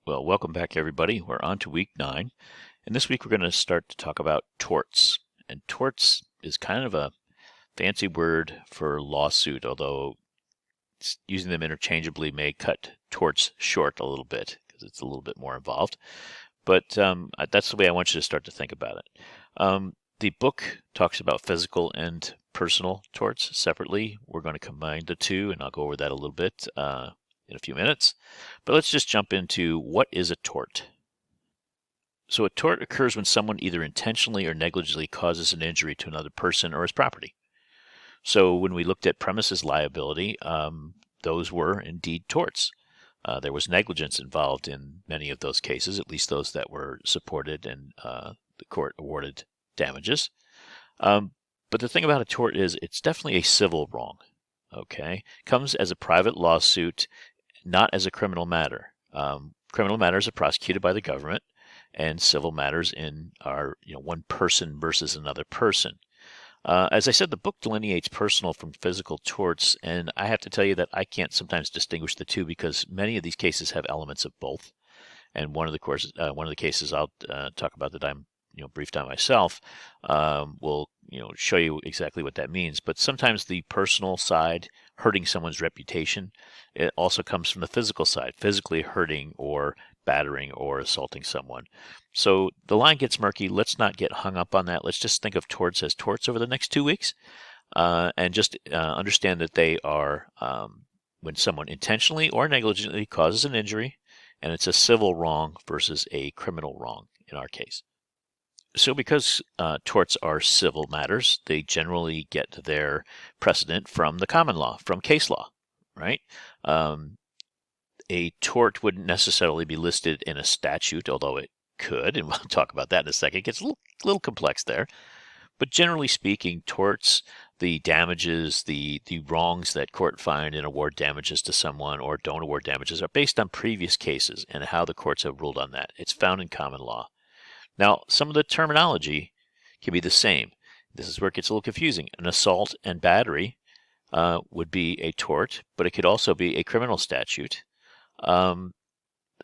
Well, welcome back, everybody. We're on to week 9, and this week we're going to start to talk about torts. And torts is kind of a fancy word for lawsuit, although using them interchangeably may cut torts short a little bit because it's a little bit more involved. But that's the way I want you to start to think about it. The book talks about physical and personal torts separately. We're going to combine the two, and I'll go over that a little bit in a few minutes. But let's just jump into what is a tort. So a tort occurs when someone either intentionally or negligently causes an injury to another person or his property. So when we looked at premises liability, those were indeed torts. There was negligence involved in many of those cases, at least those that were supported and the court awarded damages. But the thing about a tort is it's definitely a civil wrong. Okay, comes as a private lawsuit, not as a criminal matter. Criminal matters are prosecuted by the government, and civil matters are one person versus another person. As I said, the book delineates personal from physical torts, and I have to tell you that I can't sometimes distinguish the two because many of these cases have elements of both. And one of the cases I'll talk about that I'm briefed on myself will show you exactly what that means. But sometimes the personal side, hurting someone's reputation, it also comes from the physical side, physically hurting or battering or assaulting someone. So the line gets murky. Let's not get hung up on that. Let's just think of torts as torts over the next 2 weeks and just understand that they are when someone intentionally or negligently causes an injury, and it's a civil wrong versus a criminal wrong in our case. So because torts are civil matters, they generally get their precedent from the common law, from case law, right? A tort wouldn't necessarily be listed in a statute, although it could, and we'll talk about that in a second. It gets a little complex there. But generally speaking, torts, the damages, the wrongs that court find and award damages to someone or don't award damages are based on previous cases and how the courts have ruled on that. It's found in common law. Now, some of the terminology can be the same. This is where it gets a little confusing. An assault and battery would be a tort, but it could also be a criminal statute.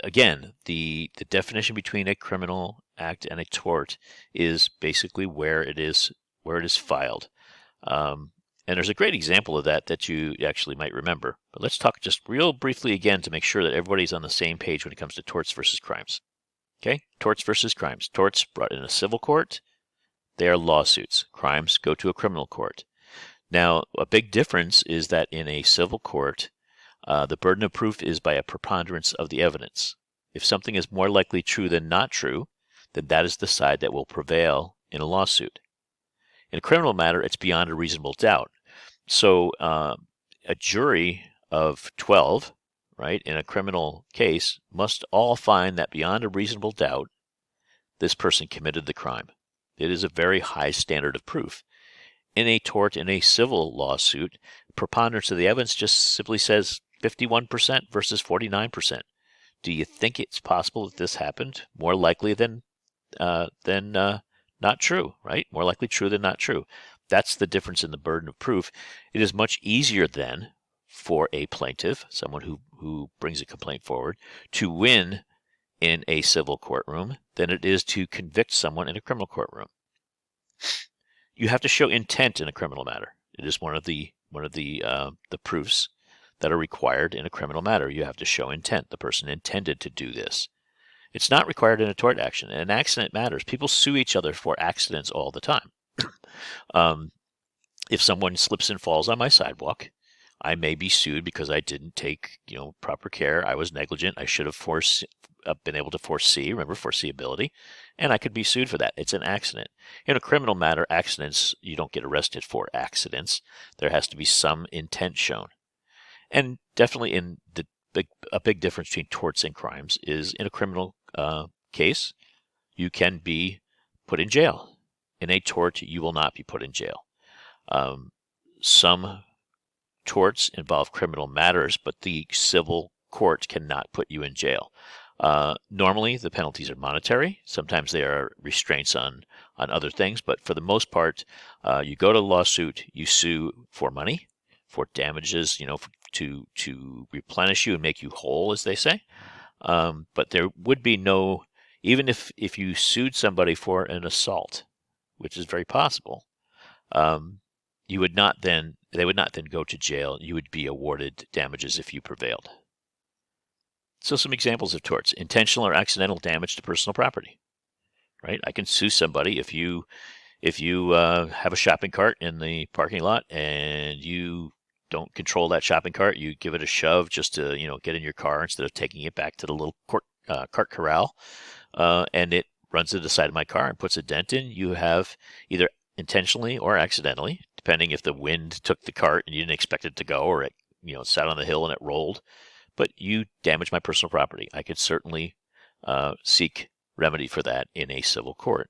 Again, the definition between a criminal act and a tort is basically where it is filed. And there's a great example of that you actually might remember. But let's talk just real briefly again to make sure that everybody's on the same page when it comes to torts versus crimes. Okay, torts versus crimes. Torts brought in a civil court, they are lawsuits. Crimes go to a criminal court. Now, a big difference is that in a civil court, the burden of proof is by a preponderance of the evidence. If something is more likely true than not true, then that is the side that will prevail in a lawsuit. In a criminal matter, it's beyond a reasonable doubt. So a jury of 12, right, in a criminal case must all find that beyond a reasonable doubt, this person committed the crime. It is a very high standard of proof. In a tort, in a civil lawsuit, preponderance of the evidence just simply says 51% versus 49%. Do you think it's possible that this happened? More likely than not true, right? More likely true than not true. That's the difference in the burden of proof. It is much easier then for a plaintiff, someone who brings a complaint forward, to win in a civil courtroom than it is to convict someone in a criminal courtroom. You have to show intent in a criminal matter. It is one of the proofs that are required in a criminal matter. You have to show intent. The person intended to do this. It's not required in a tort action. In an accident matters. People sue each other for accidents all the time. If someone slips and falls on my sidewalk, I may be sued because I didn't take proper care. I was negligent. I should have been able to foresee. Remember foreseeability, and I could be sued for that. It's an accident. In a criminal matter, accidents, you don't get arrested for accidents. There has to be some intent shown. And definitely a big difference between torts and crimes is in a criminal case, you can be put in jail. In a tort, you will not be put in jail. Some torts involve criminal matters, but the civil court cannot put you in jail. Normally, the penalties are monetary. Sometimes they are restraints on other things, but for the most part, you go to lawsuit, you sue for money, for damages, to replenish you and make you whole, as they say. but there would be no, even if you sued somebody for an assault, which is very possible, they would not then go to jail. You would be awarded damages if you prevailed. So some examples of torts: intentional or accidental damage to personal property, right? I can sue somebody if you have a shopping cart in the parking lot and you don't control that shopping cart. You give it a shove just to get in your car instead of taking it back to the little cart corral, and it runs to the side of my car and puts a dent in. You have either intentionally or accidentally, depending if the wind took the cart and you didn't expect it to go, or it sat on the hill and it rolled. But you damaged my personal property. I could certainly seek remedy for that in a civil court.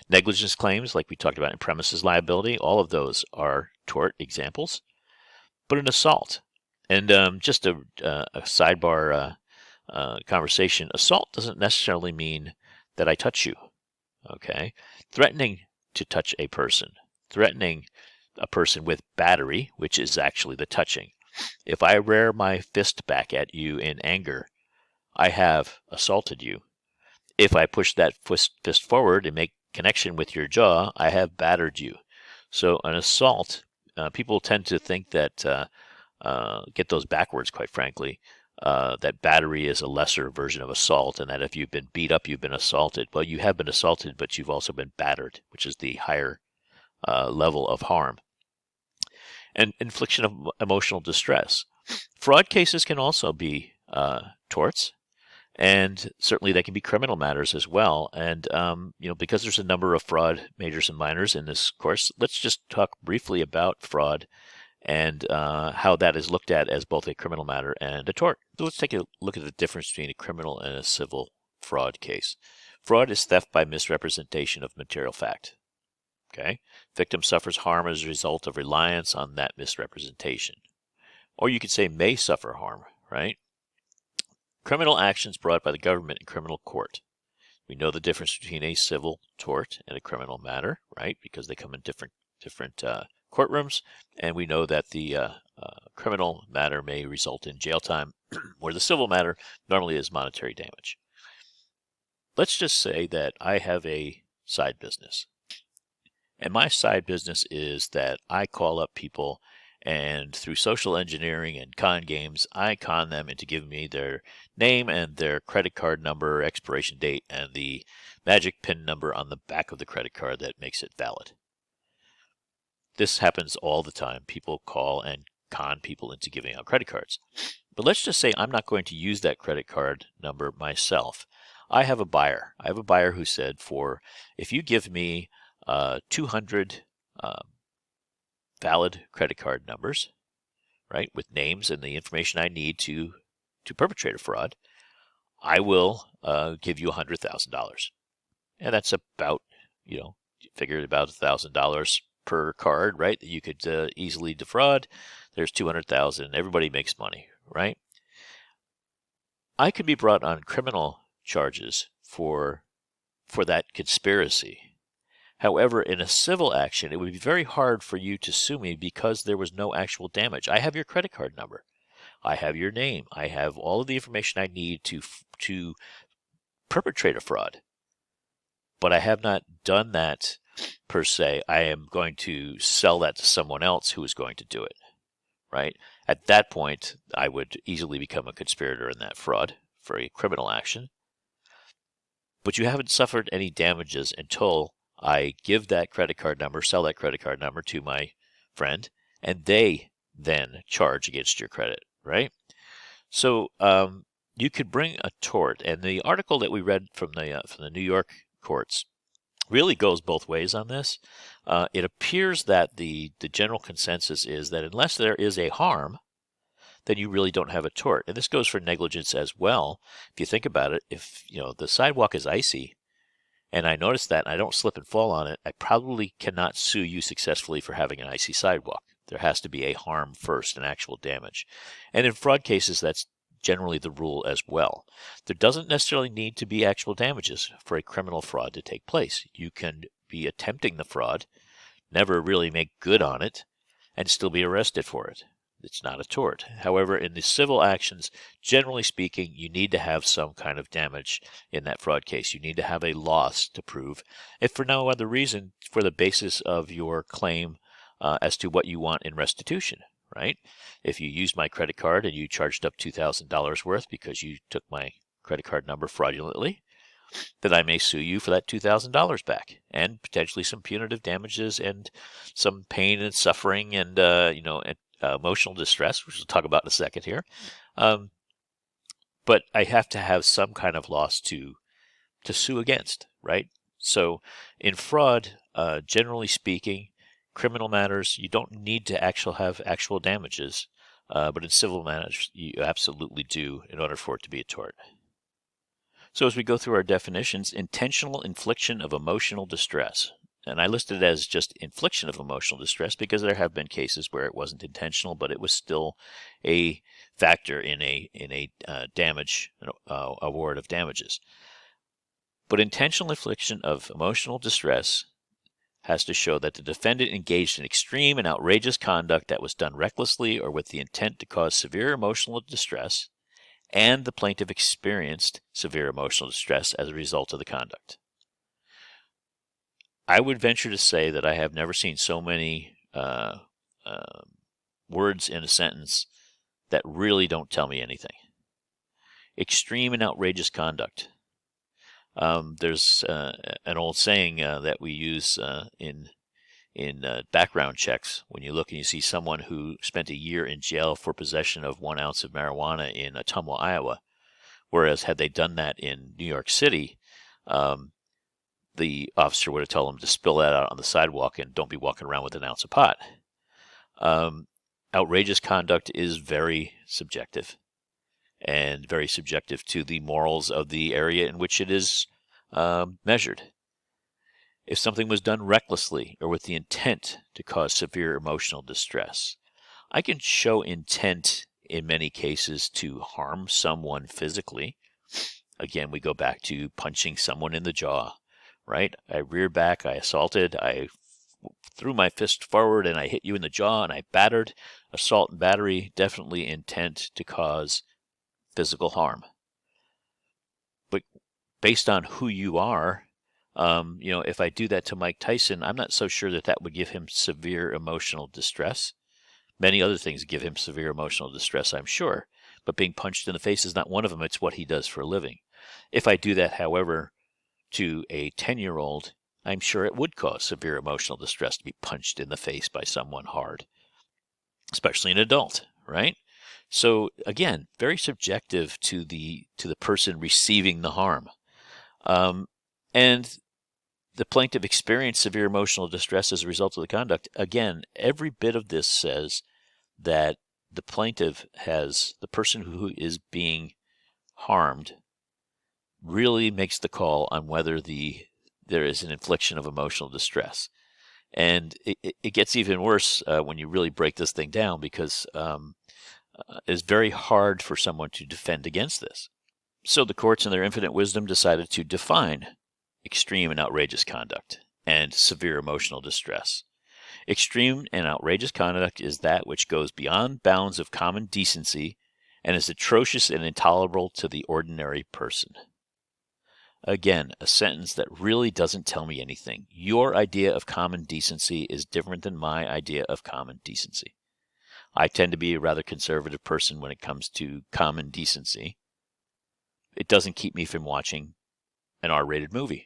Negligence claims, like we talked about in premises liability, all of those are tort examples. But an assault, and just a sidebar conversation, assault doesn't necessarily mean that I touch you, okay? Threatening to touch a person, threatening a person with battery, which is actually the touching. If I rear my fist back at you in anger, I have assaulted you. If I push that fist forward and make connection with your jaw, I have battered you. So an assault, people tend to think that, get those backwards, quite frankly, that battery is a lesser version of assault, and that if you've been beat up, you've been assaulted. Well, you have been assaulted, but you've also been battered, which is the higher level of harm. And infliction of emotional distress. Fraud cases can also be torts, and certainly they can be criminal matters as well. And because there's a number of fraud majors and minors in this course, let's just talk briefly about fraud and how that is looked at as both a criminal matter and a tort. So let's take a look at the difference between a criminal and a civil fraud case. Fraud is theft by misrepresentation of material fact. Okay, victim suffers harm as a result of reliance on that misrepresentation. Or you could say may suffer harm, right? Criminal actions brought by the government in criminal court. We know the difference between a civil tort and a criminal matter, right? Because they come in different courtrooms, and we know that the criminal matter may result in jail time, where the civil matter normally is monetary damage. Let's just say that I have a side business. And my side business is that I call up people, and through social engineering and con games, I con them into giving me their name and their credit card number, expiration date, and the magic PIN number on the back of the credit card that makes it valid. This happens all the time. People call and con people into giving out credit cards. But let's just say I'm not going to use that credit card number myself. I have a buyer. I have a buyer who said, if you give me 200 valid credit card numbers, right, with names and the information I need to perpetrate a fraud, I will give you $100,000. And that's about, figured about $1,000 per card, right, that you could easily defraud. There's 200,000. Everybody makes money, right? I could be brought on criminal charges for that conspiracy. However, in a civil action, it would be very hard for you to sue me because there was no actual damage. I have your credit card number. I have your name. I have all of the information I need to perpetrate a fraud. But I have not done that per se. I am going to sell that to someone else who is going to do it, right? At that point, I would easily become a conspirator in that fraud for a criminal action. But you haven't suffered any damages until I give that credit card number, sell that credit card number to my friend, and they then charge against your credit, right? So you could bring a tort, and the article that we read from the New York courts really goes both ways on this. It appears that the general consensus is that unless there is a harm, then you really don't have a tort. And this goes for negligence as well. If you think about it, if the sidewalk is icy, and I notice that and I don't slip and fall on it, I probably cannot sue you successfully for having an icy sidewalk. There has to be a harm first, an actual damage. And in fraud cases, that's generally the rule as well. There doesn't necessarily need to be actual damages for a criminal fraud to take place. You can be attempting the fraud, never really make good on it, and still be arrested for it. it's not a tort. However, in the civil actions, generally speaking, you need to have some kind of damage in that fraud case. You need to have a loss to prove, if for no other reason, for the basis of your claim as to what you want in restitution, right? If you used my credit card and you charged up $2,000 worth because you took my credit card number fraudulently, that I may sue you for that $2,000 back, and potentially some punitive damages and some pain and suffering and emotional distress, which we'll talk about in a second here. But I have to have some kind of loss to sue against, right? So in fraud, generally speaking, criminal matters, you don't need to have actual damages, but in civil matters, you absolutely do in order for it to be a tort. So as we go through our definitions, intentional infliction of emotional distress. And I listed it as just infliction of emotional distress because there have been cases where it wasn't intentional, but it was still a factor in a damage award of damages. But intentional infliction of emotional distress has to show that the defendant engaged in extreme and outrageous conduct that was done recklessly or with the intent to cause severe emotional distress, and the plaintiff experienced severe emotional distress as a result of the conduct. I would venture to say that I have never seen so many words in a sentence that really don't tell me anything. Extreme and outrageous conduct. There's an old saying that we use in background checks. When you look and you see someone who spent a year in jail for possession of 1 ounce of marijuana in Ottumwa, Iowa, whereas had they done that in New York City, the officer would have told them to spill that out on the sidewalk and don't be walking around with 1 ounce of pot. Outrageous conduct is very subjective, and very subjective to the morals of the area in which it is measured. If something was done recklessly or with the intent to cause severe emotional distress, I can show intent in many cases to harm someone physically. Again, we go back to punching someone in the jaw, right? I reared back, I assaulted, I threw my fist forward and I hit you in the jaw and I battered. Assault and battery, definitely intent to cause physical harm. But based on who you are, if I do that to Mike Tyson, I'm not so sure that would give him severe emotional distress. Many other things give him severe emotional distress, I'm sure, but being punched in the face is not one of them. It's what he does for a living. If I do that, however, to a 10-year-old, I'm sure it would cause severe emotional distress to be punched in the face by someone hard, especially an adult, right? So again, very subjective to the person receiving the harm. And the plaintiff experienced severe emotional distress as a result of the conduct. Again, every bit of this says that the plaintiff the person who is being harmed really makes the call on whether there is an infliction of emotional distress. And it gets even worse when you really break this thing down, because it's very hard for someone to defend against this. So the courts, in their infinite wisdom, decided to define extreme and outrageous conduct and severe emotional distress. Extreme and outrageous conduct is that which goes beyond bounds of common decency and is atrocious and intolerable to the ordinary person. Again, a sentence that really doesn't tell me anything. Your idea of common decency is different than my idea of common decency. I tend to be a rather conservative person when it comes to common decency. It doesn't keep me from watching an R-rated movie,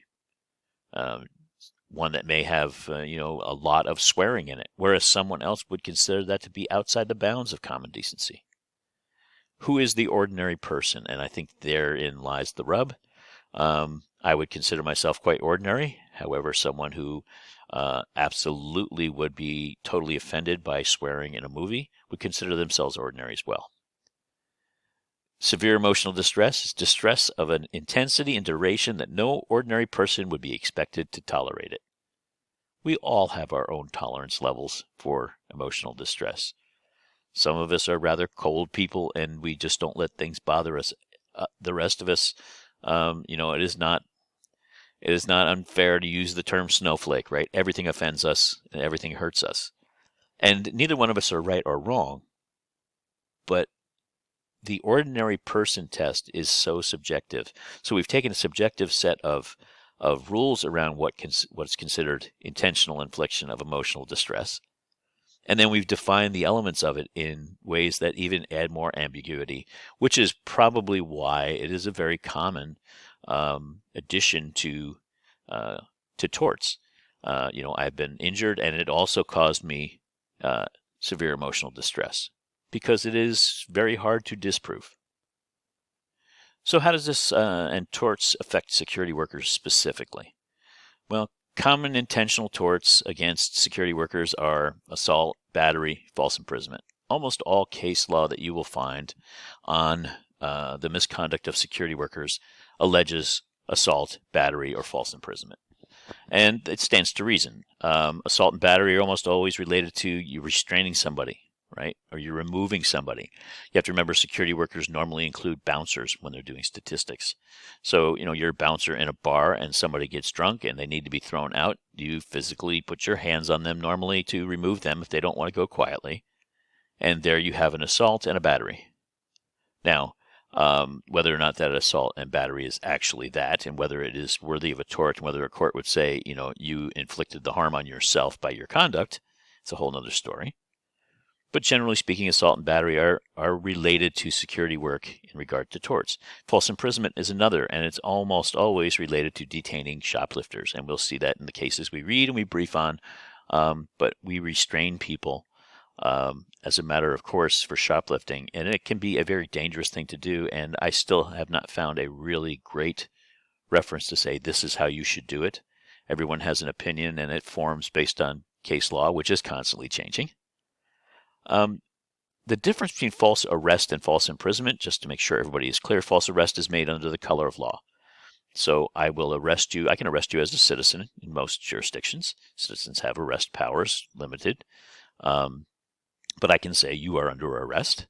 one that may have a lot of swearing in it, whereas someone else would consider that to be outside the bounds of common decency. Who is the ordinary person? And I think therein lies the rub. I would consider myself quite ordinary. However, someone who absolutely would be totally offended by swearing in a movie would consider themselves ordinary as well. Severe emotional distress is distress of an intensity and duration that no ordinary person would be expected to tolerate it. We all have our own tolerance levels for emotional distress. Some of us are rather cold people, and we just don't let things bother us. The rest of us, it is not unfair to use the term snowflake, right? Everything offends us and everything hurts us. And neither one of us are right or wrong. but the ordinary person test is so subjective. So we've taken a subjective set of rules around what's considered intentional infliction of emotional distress, and then we've defined the elements of it in ways that even add more ambiguity, which is probably why it is a very common addition to torts. I've been injured, and it also caused me severe emotional distress, because it is very hard to disprove. So how does this and torts affect security workers specifically? Well, common intentional torts against security workers are assault, battery, false imprisonment. Almost all case law that you will find on the misconduct of security workers alleges assault, battery, or false imprisonment. And it stands to reason. Assault and battery are almost always related to you restraining somebody, right? Or you're removing somebody. You have to remember security workers normally include bouncers when they're doing statistics. So, you're a bouncer in a bar and somebody gets drunk and they need to be thrown out. You physically put your hands on them normally to remove them if they don't want to go quietly. And there you have an assault and a battery. Now, whether or not that assault and battery is actually that, and whether it is worthy of a tort, and whether a court would say, you inflicted the harm on yourself by your conduct, it's a whole other story. But generally speaking, assault and battery are related to security work in regard to torts. False imprisonment is another, and it's almost always related to detaining shoplifters. And we'll see that in the cases we read and we brief on. But we restrain people as a matter of course for shoplifting, and it can be a very dangerous thing to do. And I still have not found a really great reference to say this is how you should do it. Everyone has an opinion, and it forms based on case law, which is constantly changing. The difference between false arrest and false imprisonment, just to make sure everybody is clear, false arrest is made under the color of law. So I will arrest you. I can arrest you as a citizen in most jurisdictions. Citizens have arrest powers, limited. But I can say you are under arrest.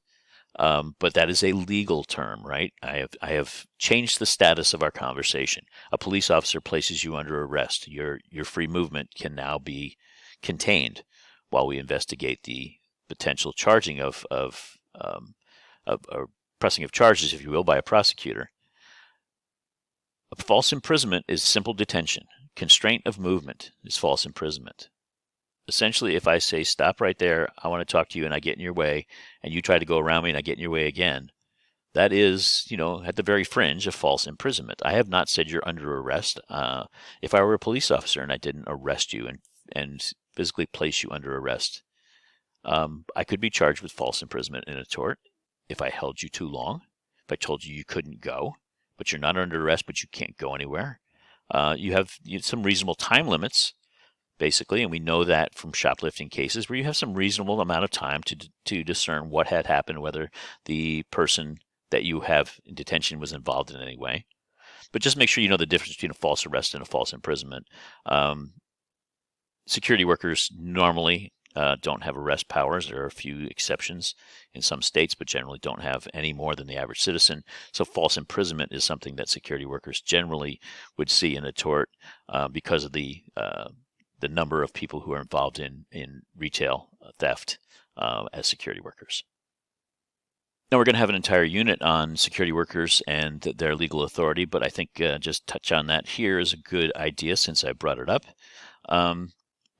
But that is a legal term, right? I have changed the status of our conversation. A police officer places you under arrest. Your free movement can now be contained while we investigate the potential charging of pressing of charges, if you will, by a prosecutor. A false imprisonment is simple detention. Constraint of movement is false imprisonment. Essentially, if I say, stop right there, I want to talk to you, and I get in your way, and you try to go around me and I get in your way again, that is, at the very fringe of false imprisonment. I have not said you're under arrest. If I were a police officer and I didn't arrest you and physically place you under arrest, I could be charged with false imprisonment in a tort if I held you too long, if I told you couldn't go, but you're not under arrest, but you can't go anywhere. You have some reasonable time limits, basically, and we know that from shoplifting cases where you have some reasonable amount of time to discern what had happened, whether the person that you have in detention was involved in any way. But just make sure you know the difference between a false arrest and a false imprisonment. Security workers normally don't have arrest powers. There are a few exceptions in some states, but generally don't have any more than the average citizen. So false imprisonment is something that security workers generally would see in a tort because of the number of people who are involved in retail theft as security workers. Now we're going to have an entire unit on security workers and their legal authority, but I think just touch on that here is a good idea since I brought it up.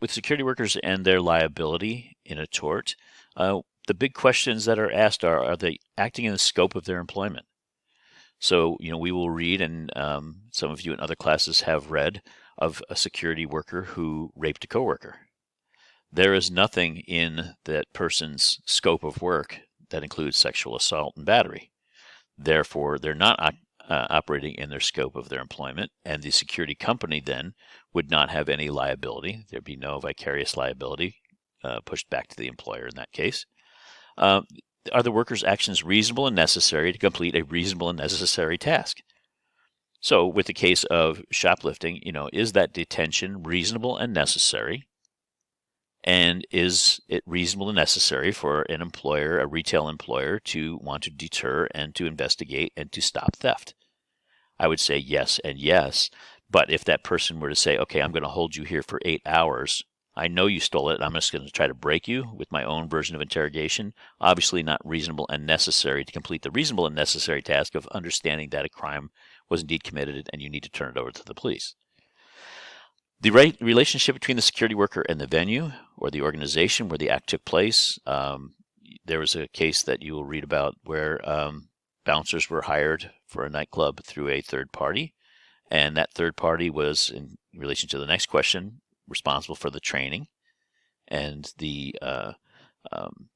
With security workers and their liability in a tort, the big questions that are asked are they acting in the scope of their employment? So, we will read, and some of you in other classes have read, of a security worker who raped a coworker. There is nothing in that person's scope of work that includes sexual assault and battery. Therefore, they're not operating in their scope of their employment, and the security company then would not have any liability. There'd be no vicarious liability pushed back to the employer in that case. Are the worker's actions reasonable and necessary to complete a reasonable and necessary task? So with the case of shoplifting, is that detention reasonable and necessary? And is it reasonable and necessary for an employer, a retail employer, to want to deter and to investigate and to stop theft? I would say yes and yes. But if that person were to say, okay, I'm going to hold you here for 8 hours I know you stole it. I'm just going to try to break you with my own version of interrogation. Obviously not reasonable and necessary to complete the reasonable and necessary task of understanding that a crime was indeed committed and you need to turn it over to the police. The relationship between the security worker and the venue or the organization where the act took place. There was a case that you will read about where bouncers were hired for a nightclub through a third party, and that third party was, in relation to the next question, responsible for the training and the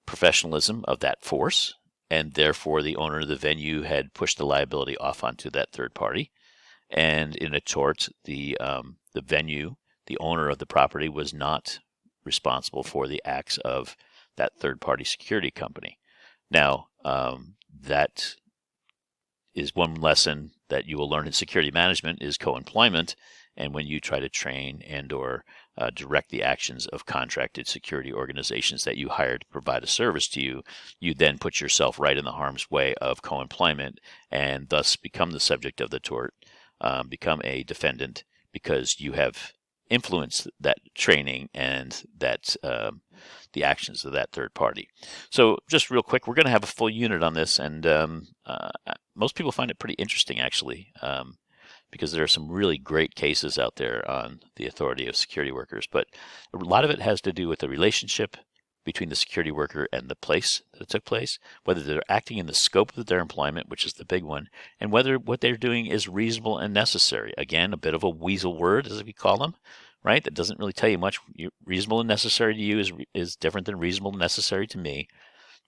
professionalism of that force, and therefore the owner of the venue had pushed the liability off onto that third party. And in a tort, the venue, the owner of the property, was not responsible for the acts of that third-party security company. Now, that is one lesson that you will learn in security management is co-employment. And when you try to train and or direct the actions of contracted security organizations that you hire to provide a service to you, you then put yourself right in the harm's way of co-employment and thus become the subject of the tort, become a defendant because you have influenced that training and that the actions of that third party. So just real quick, we're going to have a full unit on this, and most people find it pretty interesting, actually, because there are some really great cases out there on the authority of security workers. But a lot of it has to do with the relationship between the security worker and the place that it took place, whether they're acting in the scope of their employment, which is the big one, and whether what they're doing is reasonable and necessary. Again, a bit of a weasel word, as we call them, right? That doesn't really tell you much. Reasonable and necessary to you is different than reasonable and necessary to me.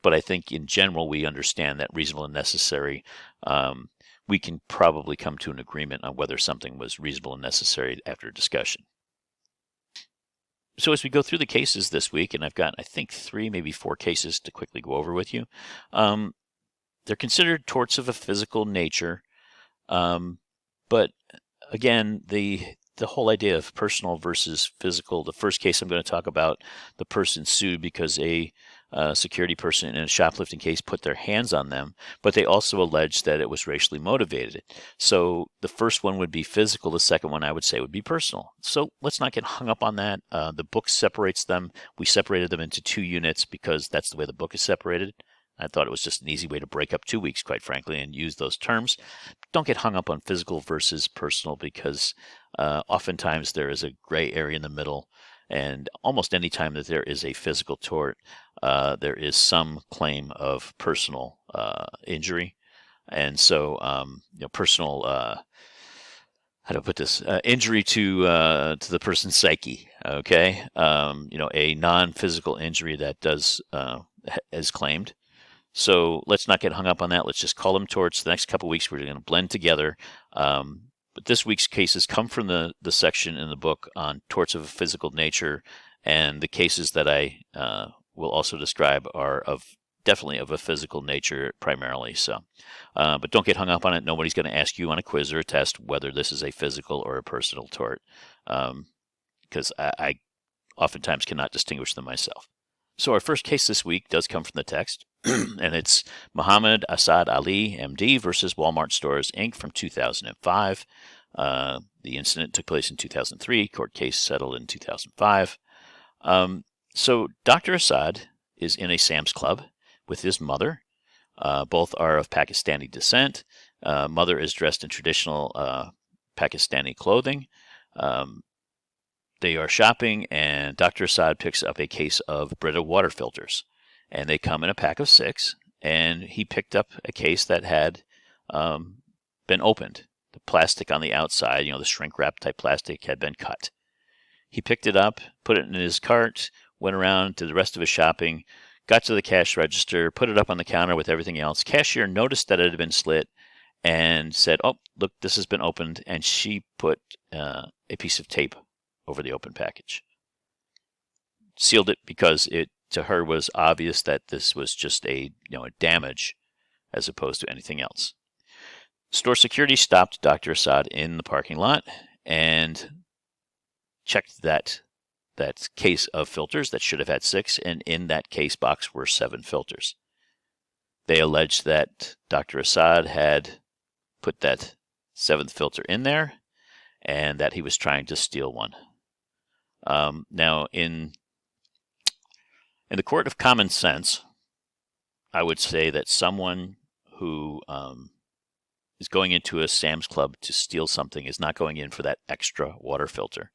But I think in general, we understand that reasonable and necessary, we can probably come to an agreement on whether something was reasonable and necessary after a discussion. So as we go through the cases this week, and I've got, I think, 3, maybe 4 cases to quickly go over with you, they're considered torts of a physical nature. But again, the whole idea of personal versus physical, the first case I'm going to talk about, the person sued because a security person in a shoplifting case put their hands on them, but they also alleged that it was racially motivated. So the first one would be physical. The second one I would say would be personal. So let's not get hung up on that. The book separates them. We separated them into 2 units because that's the way the book is separated. I thought it was just an easy way to break up 2 weeks, quite frankly, and use those terms. Don't get hung up on physical versus personal because oftentimes there is a gray area in the middle. And almost any time that there is a physical tort, there is some claim of personal injury. And so, personal, how do I put this? Injury to the person's psyche, okay? A non-physical injury that is claimed. So let's not get hung up on that. Let's just call them torts. The next couple of weeks, we're going to blend together. But this week's cases come from the section in the book on torts of a physical nature, and the cases that I will also describe are definitely of a physical nature primarily. So, but don't get hung up on it. Nobody's going to ask you on a quiz or a test whether this is a physical or a personal tort, because I oftentimes cannot distinguish them myself. So our first case this week does come from the text, and it's Muhammad Asad Ali, MD, versus Walmart Stores, Inc. from 2005. The incident took place in 2003. Court case settled in 2005. So Dr. Asad is in a Sam's Club with his mother. Both are of Pakistani descent. Mother is dressed in traditional Pakistani clothing. They are shopping, and Dr. Asad picks up a case of Brita water filters, and they come in a pack of 6, and he picked up a case that had been opened. The plastic on the outside, the shrink-wrap type plastic, had been cut. He picked it up, put it in his cart, went around, did the rest of his shopping, got to the cash register, put it up on the counter with everything else. Cashier noticed that it had been slit and said, "Oh, look, this has been opened," and she put a piece of tape over the open package. Sealed it because it, to her, was obvious that this was just a damage as opposed to anything else. Store security stopped Dr. Asad in the parking lot and checked that case of filters that should have had 6, and in that case box were 7 filters. They alleged that Dr. Asad had put that 7th filter in there and that he was trying to steal one. Now, in the court of common sense, I would say that someone who is going into a Sam's Club to steal something is not going in for that extra water filter.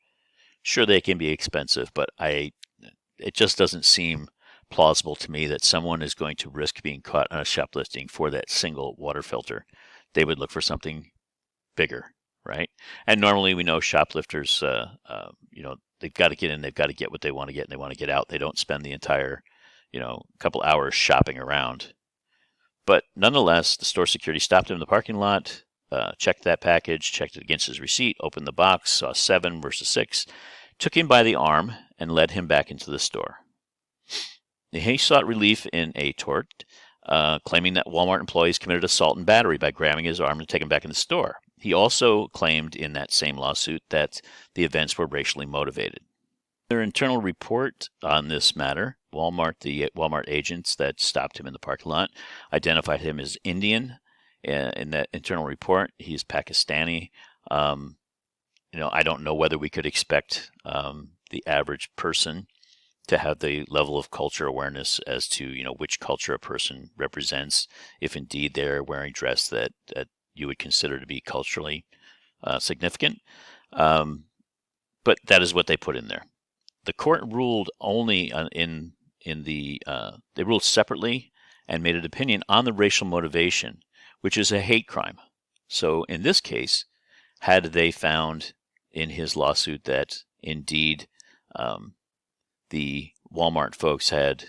Sure, they can be expensive, but it just doesn't seem plausible to me that someone is going to risk being caught on a shoplifting for that single water filter. They would look for something bigger, right? And normally we know shoplifters, they've got to get in, they've got to get what they want to get, and they want to get out. They don't spend the entire, couple hours shopping around. But nonetheless, the store security stopped him in the parking lot, checked that package, checked it against his receipt, opened the box, saw 7 versus 6, took him by the arm, and led him back into the store. He sought relief in a tort, claiming that Walmart employees committed assault and battery by grabbing his arm and taking him back in the store. He also claimed in that same lawsuit that the events were racially motivated. Their internal report on this matter, the Walmart agents that stopped him in the parking lot identified him as Indian. In that internal report, he's Pakistani. I don't know whether we could expect the average person to have the level of culture awareness as to which culture a person represents, if indeed they're wearing dress that you would consider to be culturally significant. But that is what they put in there. The court ruled only they ruled separately and made an opinion on the racial motivation, which is a hate crime. So in this case, had they found in his lawsuit that indeed the Walmart folks had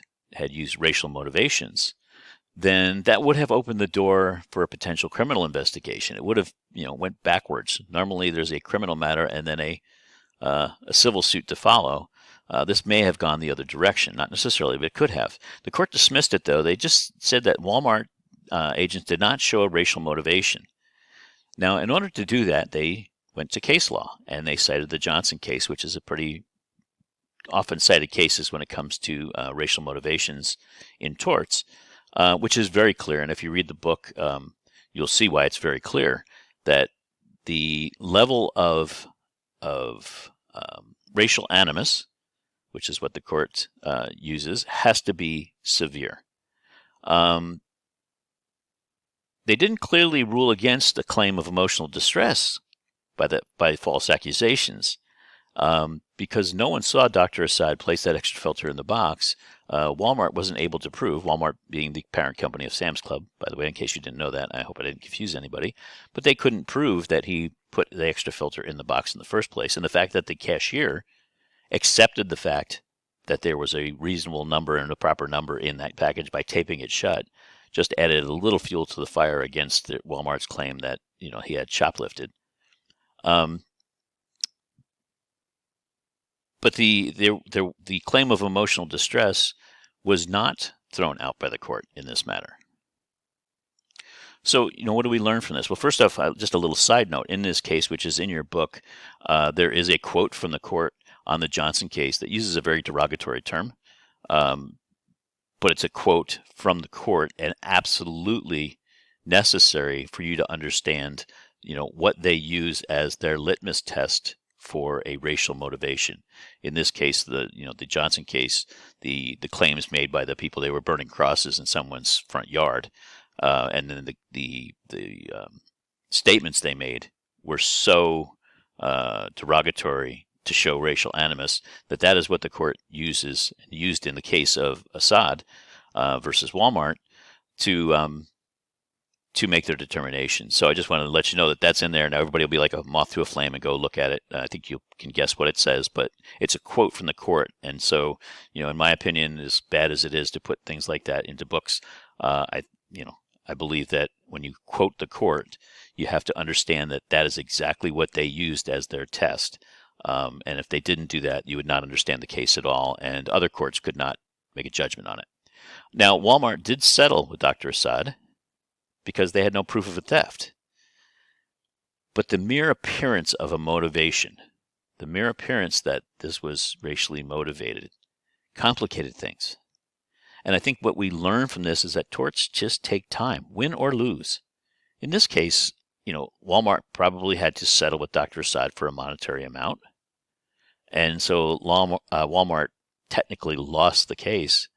used racial motivations, then that would have opened the door for a potential criminal investigation. It would have, went backwards. Normally, there's a criminal matter and then a civil suit to follow. This may have gone the other direction, not necessarily, but it could have. The court dismissed it, though. They just said that Walmart agents did not show a racial motivation. Now, in order to do that, they went to case law, and they cited the Johnson case, which is a pretty often cited cases when it comes to racial motivations in torts, which is very clear. And if you read the book, you'll see why it's very clear that the level of racial animus, which is what the court uses, has to be severe. They didn't clearly rule against a claim of emotional distress by false accusations, because no one saw Dr. Assad place that extra filter in the box. Walmart wasn't able to prove, Walmart being the parent company of Sam's Club, by the way, in case you didn't know that. I hope I didn't confuse anybody. But they couldn't prove that he put the extra filter in the box in the first place. And the fact that the cashier accepted the fact that there was a reasonable number and a proper number in that package by taping it shut just added a little fuel to the fire against Walmart's claim that he had shoplifted. But the claim of emotional distress was not thrown out by the court in this matter. So, what do we learn from this? Well, first off, just a little side note. In this case, which is in your book, there is a quote from the court on the Johnson case that uses a very derogatory term. But it's a quote from the court and absolutely necessary for you to understand, what they use as their litmus test for a racial motivation. In this case, the Johnson case, the claims made by the people, they were burning crosses in someone's front yard, and then the statements they made were so derogatory to show racial animus that is what the court used in the case of Assad versus Walmart to make their determination. So I just wanted to let you know that that's in there. Now everybody will be like a moth to a flame and go look at it. I think you can guess what it says, but it's a quote from the court. And so, in my opinion, as bad as it is to put things like that into books, I believe that when you quote the court, you have to understand that is exactly what they used as their test. And if they didn't do that, you would not understand the case at all, and other courts could not make a judgment on it. Now, Walmart did settle with Dr. Assad because they had no proof of a theft. But the mere appearance of a motivation, the mere appearance that this was racially motivated, complicated things. And I think what we learn from this is that torts just take time, win or lose. In this case, Walmart probably had to settle with Dr. Assad for a monetary amount. And so Walmart technically lost the case,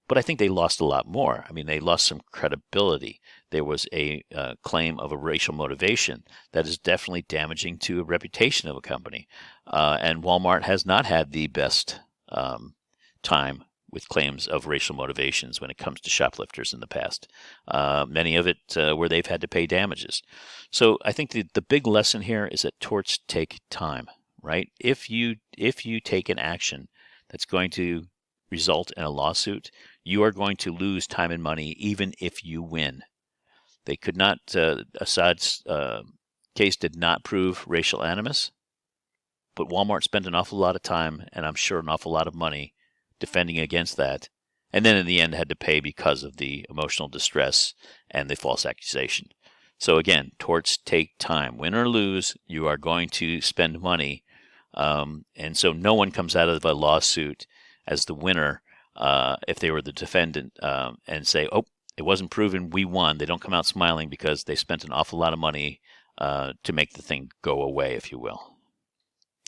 but I think they lost a lot more. I mean, they lost some credibility. There was a claim of a racial motivation that is definitely damaging to a reputation of a company. And Walmart has not had the best time with claims of racial motivations when it comes to shoplifters in the past. Many of it where they've had to pay damages. So I think the big lesson here is that torts take time, right? If you take an action that's going to result in a lawsuit, you are going to lose time and money even if you win. They could not, Assad's case did not prove racial animus, but Walmart spent an awful lot of time, and I'm sure an awful lot of money, defending against that, and then in the end had to pay because of the emotional distress and the false accusation. So again, torts take time. Win or lose, you are going to spend money, and so no one comes out of a lawsuit as the winner if they were the defendant and say, oh, it wasn't proven, we won. They don't come out smiling because they spent an awful lot of money to make the thing go away, if you will.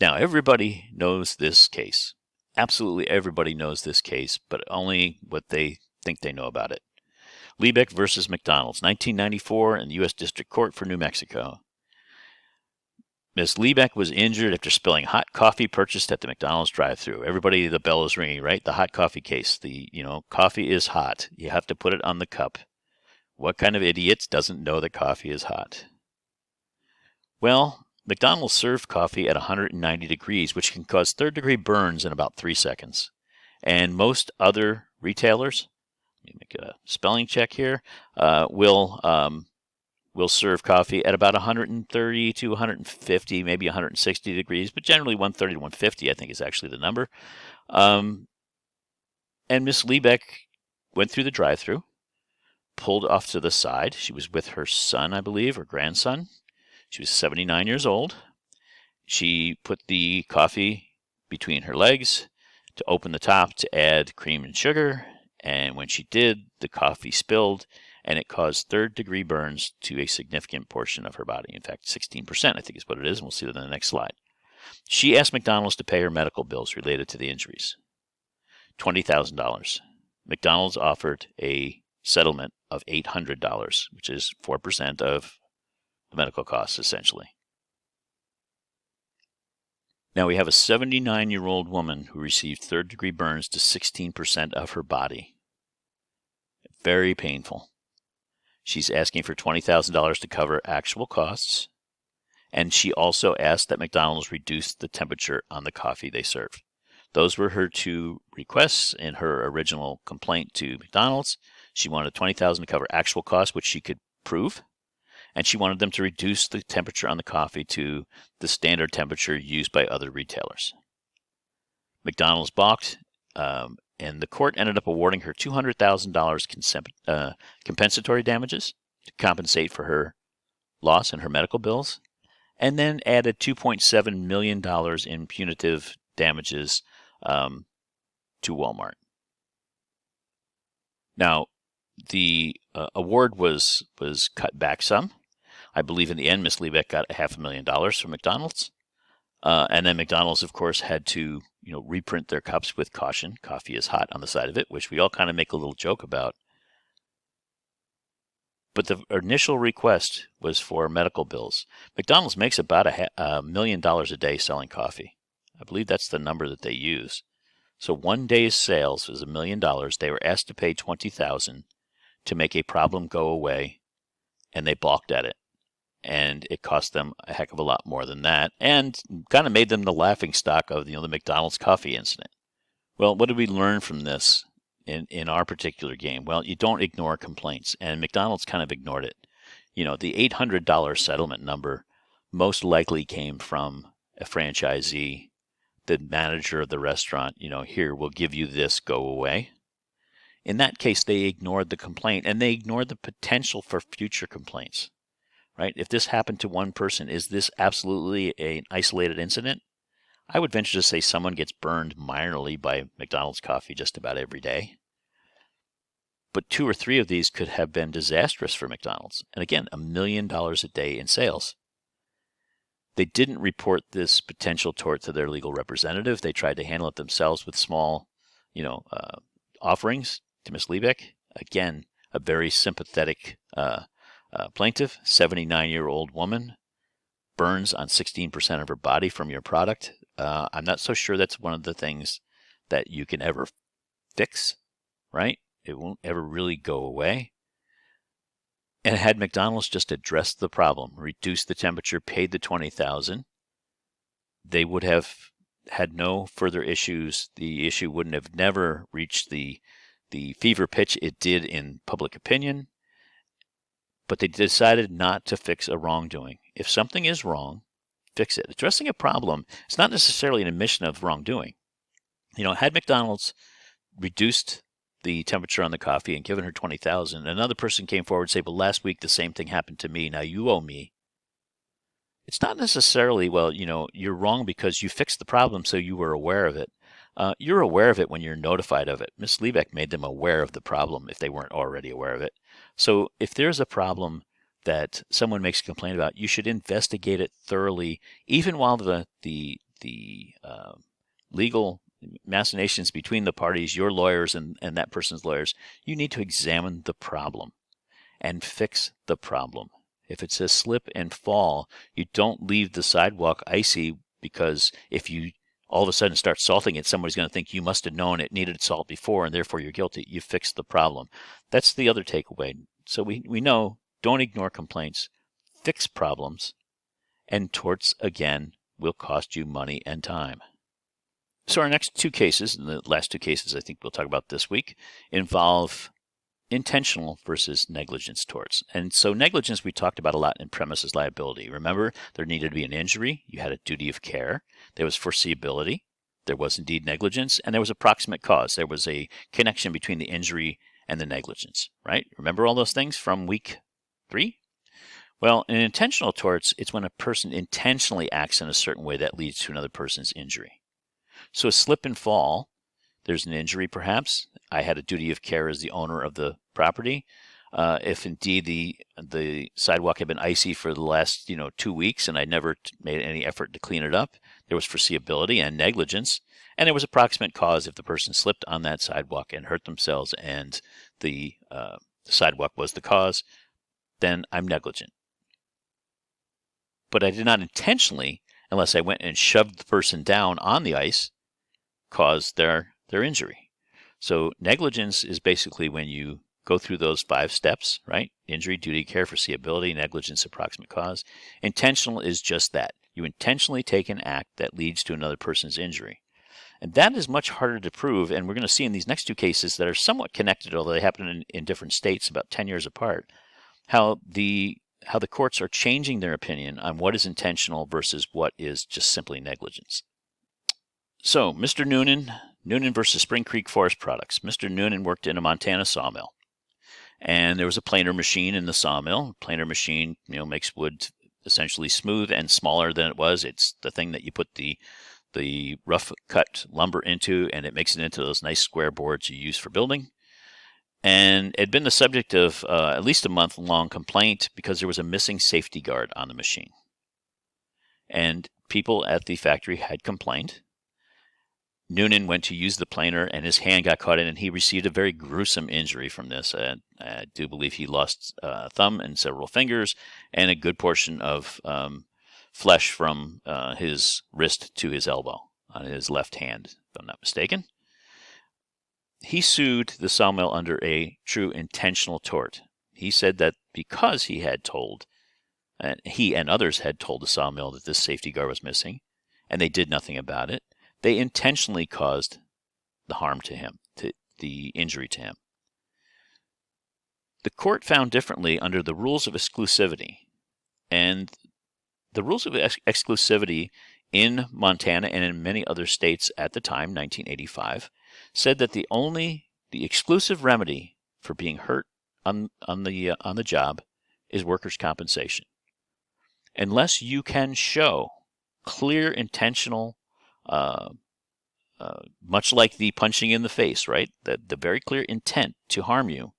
Now, everybody knows this case. Absolutely everybody knows this case, but only what they think they know about it. Liebeck versus McDonald's, 1994 in the U.S. District Court for New Mexico. Ms. Liebeck was injured after spilling hot coffee purchased at the McDonald's drive-thru. Everybody, the bell is ringing, right? The hot coffee case. Coffee is hot. You have to put it on the cup. What kind of idiot doesn't know that coffee is hot? Well, McDonald's served coffee at 190 degrees, which can cause third-degree burns in about 3 seconds. And most other retailers, let me make a spelling check here, will serve coffee at about 130 to 150, maybe 160 degrees, but generally 130 to 150, I think, is actually the number. And Miss Liebeck went through the drive-thru, pulled off to the side. She was with her son, I believe, or grandson. She was 79 years old. She put the coffee between her legs to open the top to add cream and sugar, and when she did, the coffee spilled, and it caused third-degree burns to a significant portion of her body. In fact, 16%, I think is what it is, and we'll see that in the next slide. She asked McDonald's to pay her medical bills related to the injuries, $20,000. McDonald's offered a settlement of $800, which is 4% of the medical costs, essentially. Now we have a 79-year-old woman who received third-degree burns to 16% of her body. Very painful. She's asking for $20,000 to cover actual costs, and she also asked that McDonald's reduce the temperature on the coffee they serve. Those were her two requests in her original complaint to McDonald's. She wanted $20,000 to cover actual costs, which she could prove, and she wanted them to reduce the temperature on the coffee to the standard temperature used by other retailers. McDonald's balked, and the court ended up awarding her $200,000 compensatory damages to compensate for her loss and her medical bills, and then added $2.7 million in punitive damages to Walmart. Now, the award was cut back some. I believe in the end, Ms. Liebeck got $500,000 from McDonald's. And then McDonald's, of course, had to reprint their cups with caution. Coffee is hot on the side of it, which we all kind of make a little joke about. But the initial request was for medical bills. McDonald's makes about $1 million a day selling coffee. I believe that's the number that they use. So one day's sales was $1 million. They were asked to pay $20,000 to make a problem go away, and they balked at it. And it cost them a heck of a lot more than that, and kind of made them the laughingstock of the McDonald's coffee incident. Well, what did we learn from this in our particular game? Well, you don't ignore complaints, and McDonald's kind of ignored it. The $800 settlement number most likely came from a franchisee, the manager of the restaurant. Here, we'll give you this, go away. In that case, they ignored the complaint, and they ignored the potential for future complaints. Right? If this happened to one person, is this absolutely an isolated incident? I would venture to say someone gets burned minorly by McDonald's coffee just about every day. But 2 or 3 of these could have been disastrous for McDonald's. And again, $1 million a day in sales. They didn't report this potential tort to their legal representative. They tried to handle it themselves with small, offerings to Ms. Liebeck. Again, a very sympathetic plaintiff, 79-year-old woman, burns on 16% of her body from your product. I'm not so sure that's one of the things that you can ever fix, right? It won't ever really go away. And had McDonald's just addressed the problem, reduced the temperature, paid the $20,000, they would have had no further issues. The issue wouldn't have never reached the fever pitch it did in public opinion. But they decided not to fix a wrongdoing. If something is wrong, fix it. Addressing a problem is not necessarily an admission of wrongdoing. Had McDonald's reduced the temperature on the coffee and given her $20,000, another person came forward and said, well, last week the same thing happened to me. Now you owe me. It's not necessarily, well, you're wrong because you fixed the problem, so you were aware of it. You're aware of it when you're notified of it. Ms. Liebeck made them aware of the problem if they weren't already aware of it. So if there's a problem that someone makes a complaint about, you should investigate it thoroughly, even while the legal machinations between the parties, your lawyers and that person's lawyers, you need to examine the problem and fix the problem. If it's a slip and fall, you don't leave the sidewalk icy, because if you all of a sudden start salting it, somebody's going to think you must have known it needed salt before and therefore you're guilty. You fixed the problem. That's the other takeaway. So we know, don't ignore complaints, fix problems, and torts, again, will cost you money and time. So our next two cases, and the last two cases I think we'll talk about this week, involve intentional versus negligence torts. And so negligence we talked about a lot in premises liability. Remember, there needed to be an injury. You had a duty of care. There was foreseeability. There was indeed negligence. And there was approximate cause. There was a connection between the injury and the negligence, right? Remember all those things from week 3? Well, in intentional torts, it's when a person intentionally acts in a certain way that leads to another person's injury. So a slip and fall, there's an injury perhaps. I had a duty of care as the owner of the property. If indeed the sidewalk had been icy for the last 2 weeks and I never made any effort to clean it up, there was foreseeability and negligence, and there was approximate cause if the person slipped on that sidewalk and hurt themselves and the sidewalk was the cause, then I'm negligent. But I did not intentionally, unless I went and shoved the person down on the ice, cause their injury. So negligence is basically when you go through those 5 steps, right? Injury, duty, care, foreseeability, negligence, approximate cause. Intentional is just that. You intentionally take an act that leads to another person's injury. And that is much harder to prove, and we're going to see in these next two cases that are somewhat connected, although they happen in different states about 10 years apart, how the courts are changing their opinion on what is intentional versus what is just simply negligence. So, Mr. Noonan versus Spring Creek Forest Products. Mr. Noonan worked in a Montana sawmill, and there was a planer machine in the sawmill. Planer machine, makes wood essentially smooth and smaller than it was. It's the thing that you put the rough cut lumber into, and it makes it into those nice square boards you use for building. And it had been the subject of at least a month-long complaint because there was a missing safety guard on the machine. And people at the factory had complained. Noonan went to use the planer, and his hand got caught in, and he received a very gruesome injury from this. I do believe he lost a thumb and several fingers, and a good portion of flesh from his wrist to his elbow on his left hand, if I'm not mistaken. He sued the sawmill under a true intentional tort. He said that because he had told, he and others had told the sawmill that this safety guard was missing, and they did nothing about it, they intentionally caused the harm to him, the injury to him. The court found differently under the rules of exclusivity. And the rules of exclusivity in Montana and in many other states at the time, 1985, said that the exclusive remedy for being hurt on the job is workers' compensation. Unless you can show clear intentional, much like the punching in the face, right? The very clear intent to harm you,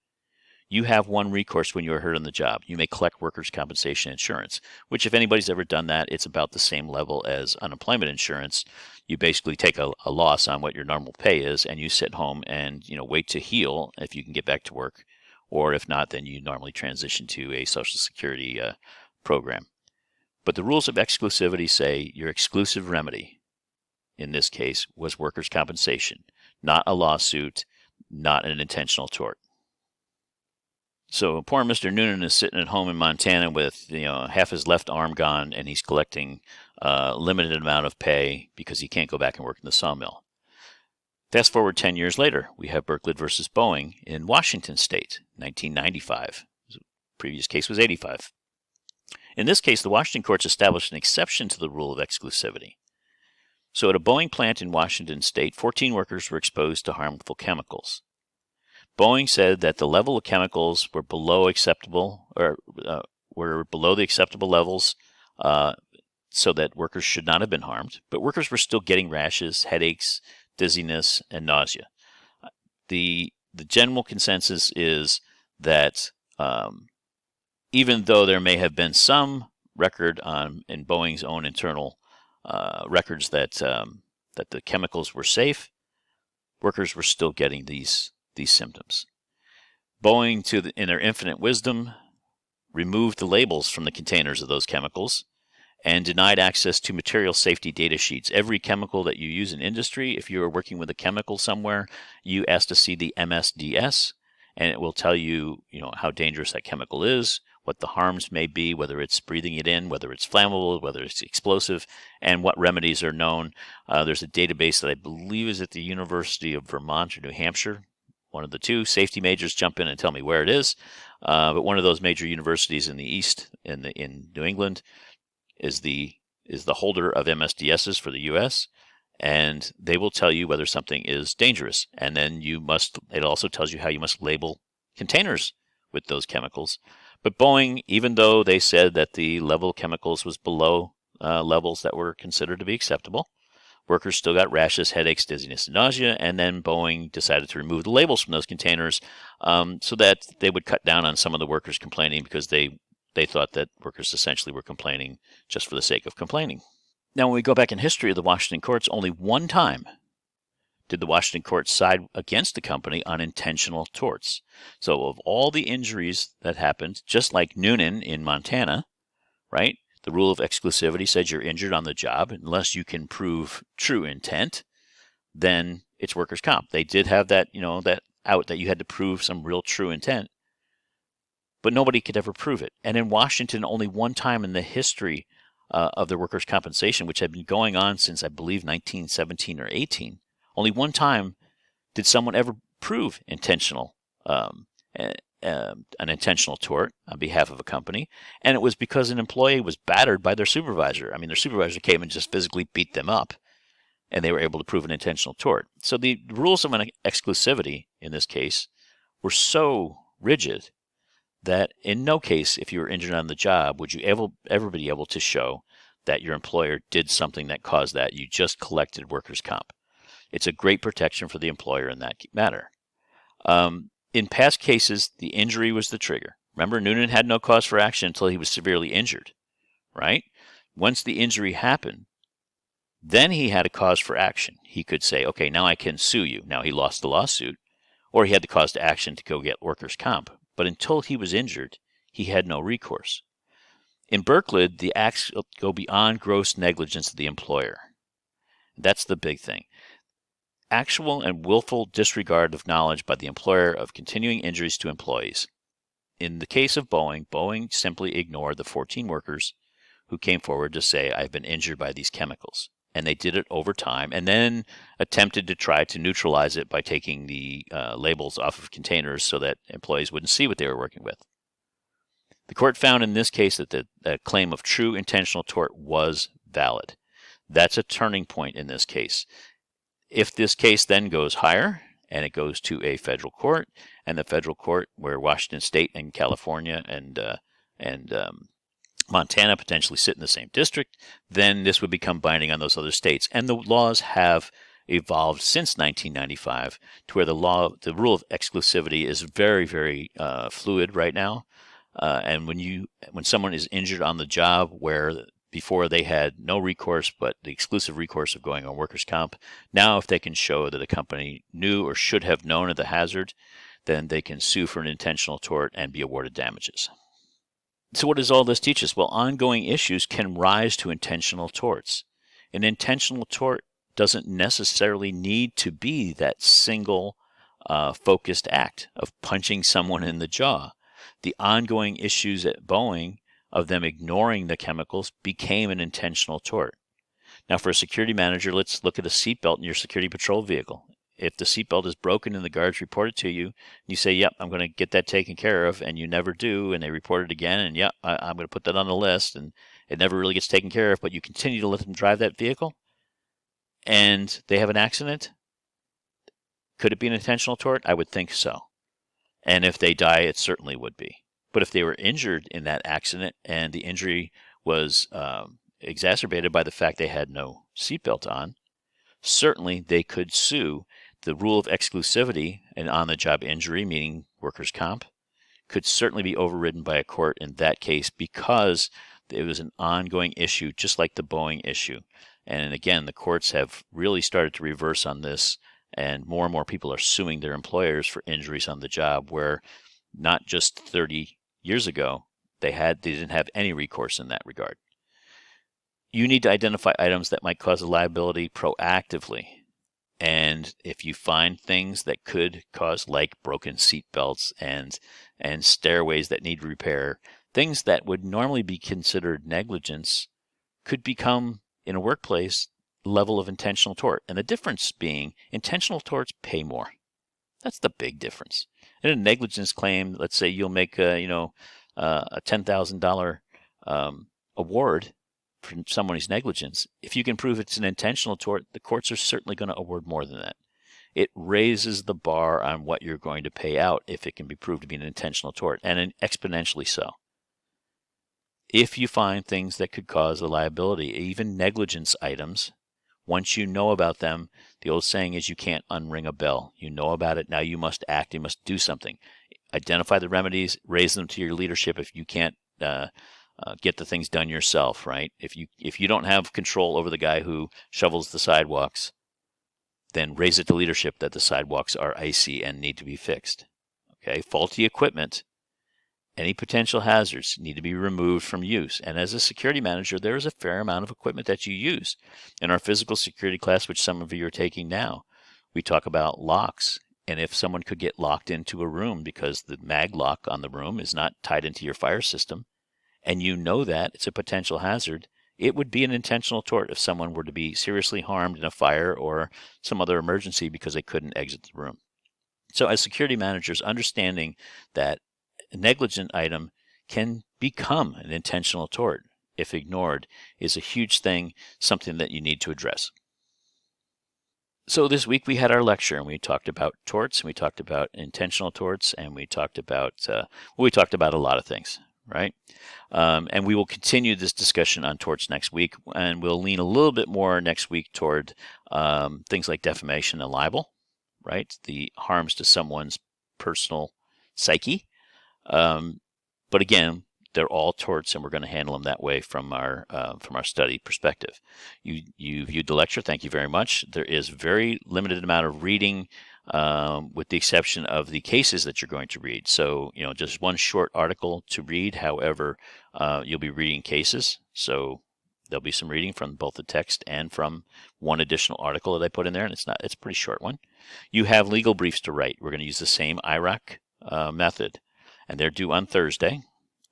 you have one recourse when you are hurt on the job. You may collect workers' compensation insurance, which if anybody's ever done that, it's about the same level as unemployment insurance. You basically take a loss on what your normal pay is, and you sit home and wait to heal if you can get back to work. Or if not, then you normally transition to a Social Security program. But the rules of exclusivity say your exclusive remedy, in this case, was workers' compensation, not a lawsuit, not an intentional tort. So poor Mr. Noonan is sitting at home in Montana with half his left arm gone, and he's collecting a limited amount of pay because he can't go back and work in the sawmill. Fast forward 10 years later, we have Berkley versus Boeing in Washington State, 1995. The previous case was 85. In this case, the Washington courts established an exception to the rule of exclusivity. So at a Boeing plant in Washington State, 14 workers were exposed to harmful chemicals. Boeing said that the level of chemicals were below acceptable, or were below the acceptable levels, so that workers should not have been harmed. But workers were still getting rashes, headaches, dizziness, and nausea. The general consensus is that even though there may have been some record in Boeing's own internal records that the chemicals were safe, workers were still getting these symptoms. Boeing, in their infinite wisdom, removed the labels from the containers of those chemicals and denied access to material safety data sheets. Every chemical that you use in industry, if you are working with a chemical somewhere, you ask to see the MSDS, and it will tell you, how dangerous that chemical is, what the harms may be, whether it's breathing it in, whether it's flammable, whether it's explosive, and what remedies are known. There's a database that I believe is at the University of Vermont or New Hampshire, one of the two. Safety majors jump in and tell me where it is. But one of those major universities in the East, in New England, is the holder of MSDSs for the U.S., and they will tell you whether something is dangerous. And then it also tells you how you must label containers with those chemicals. But Boeing, even though they said that the level of chemicals was below levels that were considered to be acceptable, workers still got rashes, headaches, dizziness, and nausea, and then Boeing decided to remove the labels from those containers so that they would cut down on some of the workers complaining, because they thought that workers essentially were complaining just for the sake of complaining. Now, when we go back in history of the Washington courts, only one time did the Washington courts side against the company on intentional torts. So of all the injuries that happened, just like Noonan in Montana, right? The rule of exclusivity says you're injured on the job unless you can prove true intent, then it's workers' comp. They did have that, that out that you had to prove some real true intent, but nobody could ever prove it. And in Washington, only one time in the history of the workers' compensation, which had been going on since, I believe, 1917 or 18, only one time did someone ever prove an intentional tort on behalf of a company, and it was because an employee was battered by their supervisor. I mean, their supervisor came and just physically beat them up, and they were able to prove an intentional tort. So the rules of an exclusivity in this case were so rigid that in no case, if you were injured on the job, would you ever be able to show that your employer did something that caused that. You just collected workers' comp. It's a great protection for the employer in that matter. In past cases, the injury was the trigger. Remember, Noonan had no cause for action until he was severely injured, right? Once the injury happened, then he had a cause for action. He could say, okay, now I can sue you. Now he lost the lawsuit, or he had the cause to action to go get workers' comp. But until he was injured, he had no recourse. In Berkley, the acts go beyond gross negligence of the employer. That's the big thing. Actual and willful disregard of knowledge by the employer of continuing injuries to employees. In the case of Boeing, Boeing simply ignored the 14 workers who came forward to say, I've been injured by these chemicals. And they did it over time, and then attempted to try to neutralize it by taking the labels off of containers so that employees wouldn't see what they were working with. The court found in this case that the claim of true intentional tort was valid. That's a turning point in this case. If this case then goes higher and it goes to a federal court, and the federal court where Washington State and California and Montana potentially sit in the same district, then this would become binding on those other states. And the laws have evolved since 1995 to where the rule of exclusivity is very, very fluid right now. And when someone is injured on the job where before they had no recourse but the exclusive recourse of going on workers' comp, now if they can show that a company knew or should have known of the hazard, then they can sue for an intentional tort and be awarded damages. So what does all this teach us? Well, ongoing issues can rise to intentional torts. An intentional tort doesn't necessarily need to be that single focused act of punching someone in the jaw. The ongoing issues at Boeing of them ignoring the chemicals became an intentional tort. Now, for a security manager, let's look at a seatbelt in your security patrol vehicle. If the seatbelt is broken and the guards report it to you, you say, yep, I'm going to get that taken care of, and you never do, and they report it again, and yep, I'm going to put that on the list, and it never really gets taken care of, but you continue to let them drive that vehicle, and they have an accident. Could it be an intentional tort? I would think so. And if they die, it certainly would be. But if they were injured in that accident and the injury was exacerbated by the fact they had no seatbelt on, certainly they could sue. The rule of exclusivity and on-the-job injury, meaning workers' comp, could certainly be overridden by a court in that case because it was an ongoing issue, just like the Boeing issue. And again, the courts have really started to reverse on this, and more people are suing their employers for injuries on the job, where not just 30 years ago they didn't have any recourse in that regard. You need to identify items that might cause a liability proactively. And if you find things that could cause, like broken seat belts and stairways that need repair, things that would normally be considered negligence could become, in a workplace, level of intentional tort. And the difference being intentional torts pay more. That's the big difference. In a negligence claim, let's say you'll make a $10,000 award for someone's negligence. If you can prove it's an intentional tort, the courts are certainly going to award more than that. It raises the bar on what you're going to pay out if it can be proved to be an intentional tort, and exponentially so. If you find things that could cause a liability, even negligence items, once you know about them, the old saying is you can't unring a bell. You know about it, now you must act, you must do something. Identify the remedies, raise them to your leadership if you can't get the things done yourself, right? If you don't have control over the guy who shovels the sidewalks, then raise it to leadership that the sidewalks are icy and need to be fixed. Okay, faulty equipment, any potential hazards need to be removed from use. And as a security manager, there is a fair amount of equipment that you use. In our physical security class, which some of you are taking now, we talk about locks. And if someone could get locked into a room because the mag lock on the room is not tied into your fire system, and you know that it's a potential hazard, it would be an intentional tort if someone were to be seriously harmed in a fire or some other emergency because they couldn't exit the room. So as security managers, understanding that a negligent item can become an intentional tort if ignored is a huge thing, something that you need to address. So this week we had our lecture, and we talked about torts, and we talked about intentional torts, and we talked about a lot of things, right? And we will continue this discussion on torts next week, and we'll lean a little bit more next week toward things like defamation and libel, right? The harms to someone's personal psyche. But again, they're all torts, and we're going to handle them that way from our study perspective. You viewed the lecture. Thank you very much. There is very limited amount of reading, with the exception of the cases that you're going to read. So, just one short article to read. However, you'll be reading cases. So there'll be some reading from both the text and from one additional article that I put in there, and it's a pretty short one. You have legal briefs to write. We're going to use the same IRAC method, and they're due on Thursday.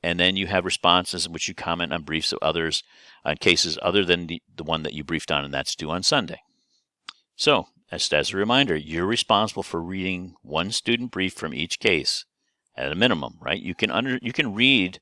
And then you have responses in which you comment on briefs of others on cases other than the one that you briefed on, and that's due on Sunday. So, as a reminder, you're responsible for reading one student brief from each case at a minimum, right? You can read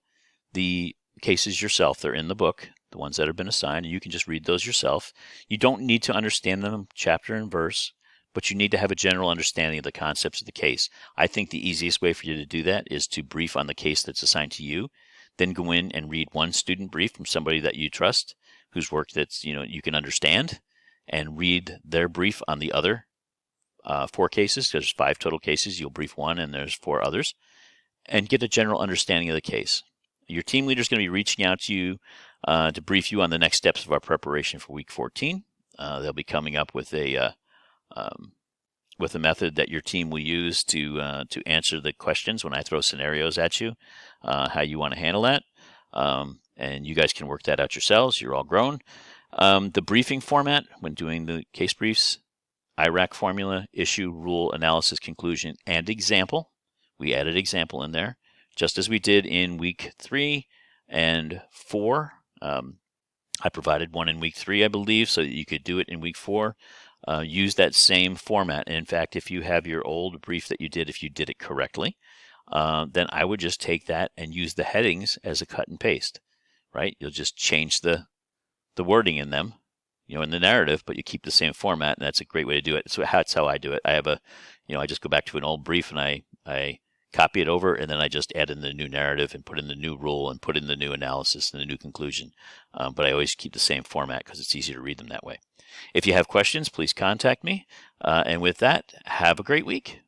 the cases yourself. They're in the book, the ones that have been assigned, and you can just read those yourself. You don't need to understand them chapter and verse, but you need to have a general understanding of the concepts of the case. I think the easiest way for you to do that is to brief on the case that's assigned to you, then go in and read one student brief from somebody that you trust, whose work that's you can understand, and read their brief on the other 4 cases. There's 5 total cases. You'll brief 1 and there's 4 others, and get a general understanding of the case. Your team leader is going to be reaching out to you to brief you on the next steps of our preparation for week 14. They'll be coming up with a method that your team will use to answer the questions when I throw scenarios at you, how you want to handle that. And you guys can work that out yourselves. You're all grown. The briefing format when doing the case briefs: IRAC formula, issue, rule, analysis, conclusion, and example. We added example in there, just as we did in week 3 and 4. I provided one in week 3, I believe, so that you could do it in week 4. Use that same format. And in fact, if you have your old brief that you did, if you did it correctly, then I would just take that and use the headings as a cut and paste, right? You'll just change the wording in them, in the narrative, but you keep the same format, and that's a great way to do it. So that's how I do it. I have I just go back to an old brief and I copy it over, and then I just add in the new narrative and put in the new rule and put in the new analysis and the new conclusion. But I always keep the same format because it's easier to read them that way. If you have questions, please contact me. And with that, have a great week.